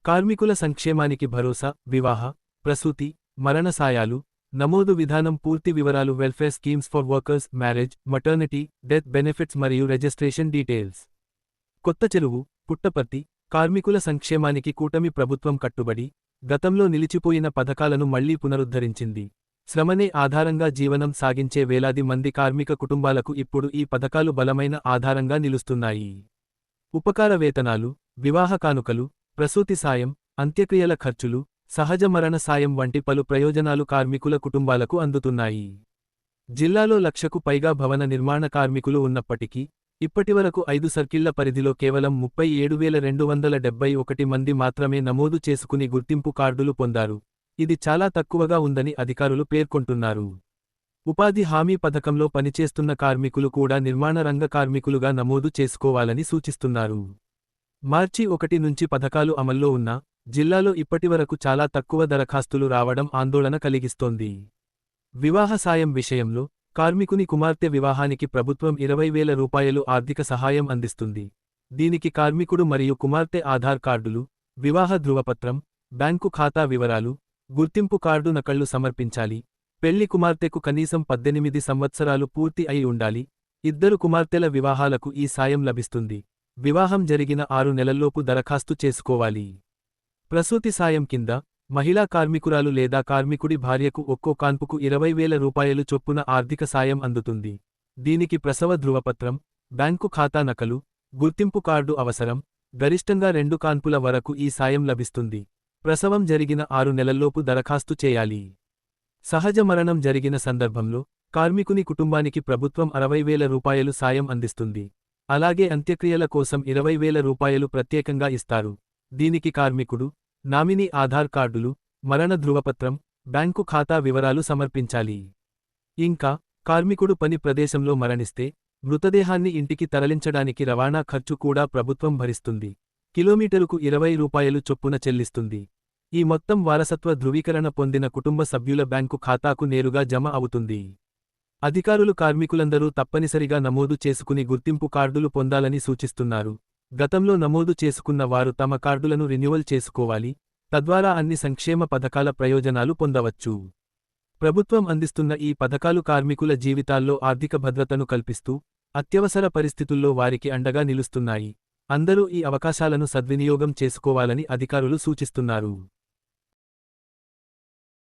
కార్మికుల సంక్షేమానికి భరోసా, వివాహ, ప్రసూతి, మరణ సాయాలు, నమోదు విధానం పూర్తి వివరాలు welfare schemes for workers, marriage, maternity, death benefits మరియు రిజిస్ట్రేషన్ డీటెయిల్స్. కొత్త చెరువు, పుట్టపర్తి, కార్మికుల సంక్షేమానికి కూటమి ప్రభుత్వం కట్టుబడి, గతంలో నిలిచిపోయిన పథకాలను మళ్లీ పునరుద్ధరించింది. శ్రమనే ఆధారంగా జీవనం సాగించే వేలాది మంది కార్మిక కుటుంబాలకు ఇప్పుడు ఈ పథకాలు బలమైన ఆధారంగా నిలుస్తున్నాయి. ఉపకార వేతనాలు, వివాహ కానుకలు, ప్రసూతి సాయం, అంత్యక్రియల ఖర్చులు, సహజ మరణ సాయం వంటి పలు ప్రయోజనాలు కార్మికుల కుటుంబాలకు అందుతున్నాయి. జిల్లాలో 1,00,000కు పైగా భవన నిర్మాణ కార్మికులు ఉన్నప్పటికీ, ఇప్పటివరకు 5 సర్కిళ్ల పరిధిలో కేవలం 37,271 మంది మాత్రమే నమోదు చేసుకుని గుర్తింపు కార్డులు పొందారు. ఇది చాలా తక్కువగా ఉందని అధికారులు పేర్కొంటున్నారు. ఉపాధి హామీ పథకంలో పనిచేస్తున్న కార్మికులు కూడా నిర్మాణ రంగ కార్మికులుగా నమోదు చేసుకోవాలని సూచిస్తున్నారు. మార్చి 1 నుంచి పథకాలు అమల్లో ఉన్నా, జిల్లాలో ఇప్పటివరకు చాలా తక్కువ దరఖాస్తులు రావడం ఆందోళన కలిగిస్తోంది. వివాహ సాయం విషయంలో, కార్మికుని కుమార్తె వివాహానికి ప్రభుత్వం 20,000 రూపాయలు ఆర్థిక సహాయం అందిస్తుంది. దీనికి కార్మికుడు మరియు కుమార్తె ఆధార్ కార్డులు, వివాహ ధృవపత్రం, బ్యాంకు ఖాతా వివరాలు, గుర్తింపు కార్డు నకళ్లు సమర్పించాలి. పెళ్లి కుమార్తెకు కనీసం 18 సంవత్సరాలు పూర్తి అయి ఉండాలి. 2 కుమార్తెల వివాహాలకు ఈ సాయం లభిస్తుంది. వివాహం జరిగిన 6 నెలల్లోపు దరఖాస్తు చేసుకోవాలి. ప్రసూతి సాయం కింద, మహిళా కార్మికురాలు లేదా కార్మికుడి భార్యకు ఒక్కో కాన్పుకు 20,000 రూపాయలు చొప్పున ఆర్థిక సాయం అందుతుంది. దీనికి ప్రసవ ధృవపత్రం, బ్యాంకు ఖాతా నకలు, గుర్తింపు కార్డు అవసరం. గరిష్టంగా 2 కాన్పుల వరకు ఈ సాయం లభిస్తుంది. ప్రసవం జరిగిన 6 నెలల్లోపు దరఖాస్తు చేయాలి. సహజ మరణం జరిగిన సందర్భంలో, కార్మికుని కుటుంబానికి ప్రభుత్వం 60,000 రూపాయలు సాయం అందిస్తుంది. అలాగే అంత్యక్రియల కోసం 20,000 రూపాయలు ప్రత్యేకంగా ఇస్తారు. దీనికి కార్మికుడు, నామినీ ఆధార్ కార్డులు, మరణ ధృవపత్రం, బ్యాంకు ఖాతా వివరాలు సమర్పించాలి. ఇంకా, కార్మికుడు పని ప్రదేశంలో మరణిస్తే, మృతదేహాన్ని ఇంటికి తరలించడానికి రవాణా ఖర్చు కూడా ప్రభుత్వం భరిస్తుంది. కిలోమీటరుకు 20 రూపాయలు చొప్పున చెల్లిస్తుంది. ఈ మొత్తం వారసత్వ ధృవీకరణ పొందిన కుటుంబ సభ్యుల బ్యాంకు ఖాతాకు నేరుగా జమ అవుతుంది. అధికారులు కార్మికులందరూ తప్పనిసరిగా నమోదు చేసుకుని గుర్తింపు కార్డులు పొందాలని సూచిస్తున్నారు. గతంలో నమోదు చేసుకున్న వారు తమ కార్డులను రెన్యువల్ చేసుకోవాలి. తద్వారా అన్ని సంక్షేమ పథకాల ప్రయోజనాలు పొందవచ్చు. ప్రభుత్వం అందిస్తున్న ఈ పథకాలు కార్మికుల జీవితాల్లో ఆర్థిక భద్రతను కల్పిస్తూ, అత్యవసర పరిస్థితుల్లో వారికి అండగా నిలుస్తున్నాయి. అందరూ ఈ అవకాశాలను సద్వినియోగం చేసుకోవాలని అధికారులు సూచిస్తున్నారు.